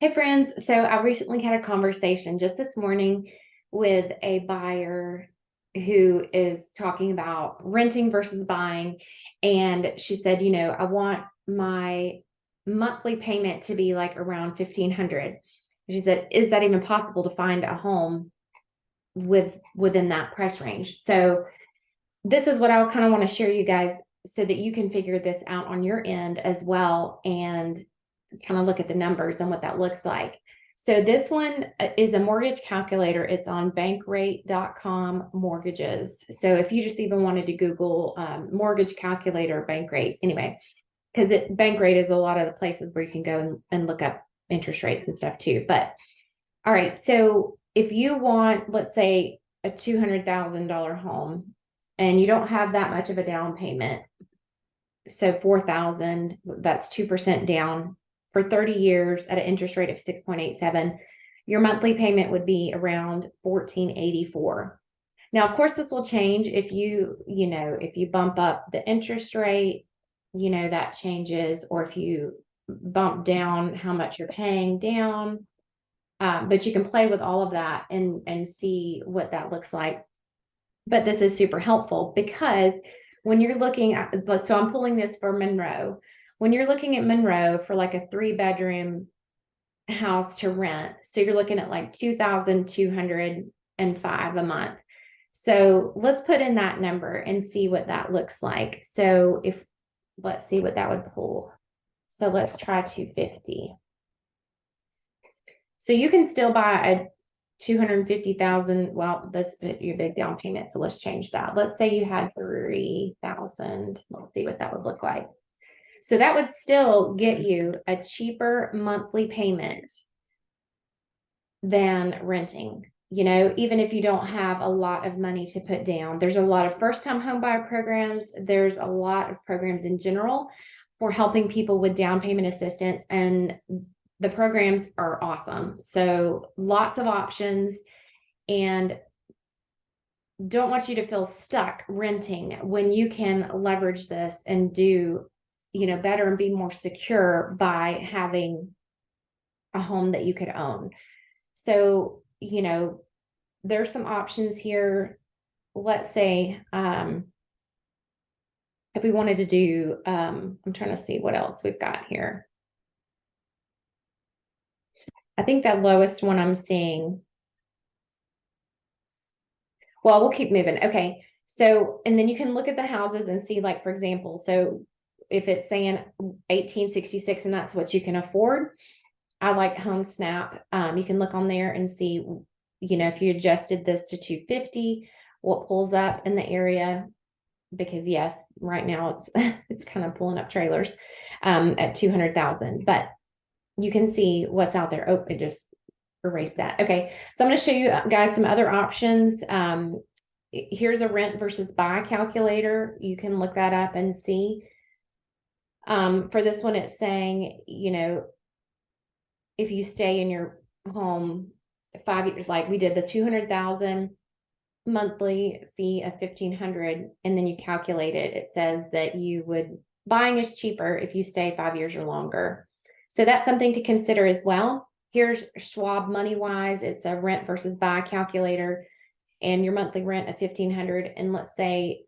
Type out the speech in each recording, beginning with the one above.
Hey friends, so I recently had a conversation just this morning with a buyer who is talking about renting versus buying. And she said, I want my monthly payment to be like around 1,500. She said, is that even possible to find a home within that price range? So this is what I kind of want to share you guys so that you can figure this out on your end as well and kind of look at the numbers and what that looks like. So this one is a mortgage calculator. It's on bankrate.com mortgages. So if you just even wanted to Google mortgage calculator, Bankrate, anyway, because Bankrate is a lot of the places where you can go and look up interest rates and stuff too. But all right, so if you want, let's say, a $200,000 home and you don't have that much of a down payment, so 4,000, that's 2% down for 30 years at an interest rate of 6.87, your monthly payment would be around 1484. Now, of course, this will change if if you bump up the interest rate, that changes, or if you bump down how much you're paying down. But you can play with all of that and see what that looks like. But this is super helpful because when you're looking at, so I'm pulling this for Monroe. When you're looking at Monroe for like a 3-bedroom house to rent, so you're looking at like 2,205 a month. So let's put in that number and see what that looks like. So let's see what that would pull. So let's try 250. So you can still buy a 250,000. Well, this your big down payment. So let's change that. Let's say you had 3,000. Let's see what that would look like. So that would still get you a cheaper monthly payment than renting. Even if you don't have a lot of money to put down, there's a lot of first-time home buyer programs. There's a lot of programs in general for helping people with down payment assistance, and the programs are awesome. So lots of options, and don't want you to feel stuck renting when you can leverage this and do, better and be more secure by having a home that you could own. So, there's some options here. Let's say, if we wanted to do, I'm trying to see what else we've got here. I think that lowest one I'm seeing. Well, we'll keep moving. Okay. So, and then you can look at the houses and see, like, for example, so if it's saying 1866 and that's what you can afford, I like Home Snap. You can look on there and see, if you adjusted this to 250, what pulls up in the area, because yes, right now it's kind of pulling up trailers at 200,000, but you can see what's out there. Oh, it just erased that. Okay. So I'm going to show you guys some other options. Here's a rent versus buy calculator. You can look that up and see. For this one, it's saying, if you stay in your home 5 years, like we did the 200,000 monthly fee of 1,500, and then you calculate it, it says that buying is cheaper if you stay 5 years or longer. So that's something to consider as well. Here's Schwab MoneyWise. It's a rent versus buy calculator, and your monthly rent of 1,500. And let's say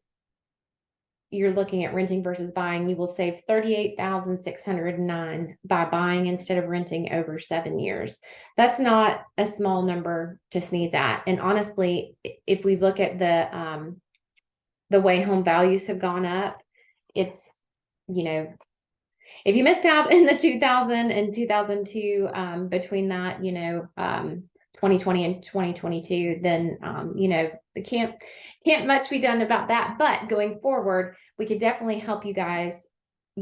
you're looking at renting versus buying, you will save 38,609 by buying instead of renting over 7 years. That's not a small number to sneeze at. And honestly, if we look at the way home values have gone up, it's, if you missed out in the 2000 and 2002, between that, 2020 and 2022, then, it can't much be done about that. But going forward, we could definitely help you guys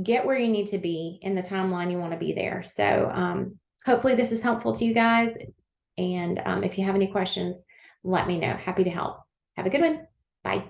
get where you need to be in the timeline you want to be there. So, hopefully this is helpful to you guys. And if you have any questions, let me know. Happy to help. Have a good one. Bye.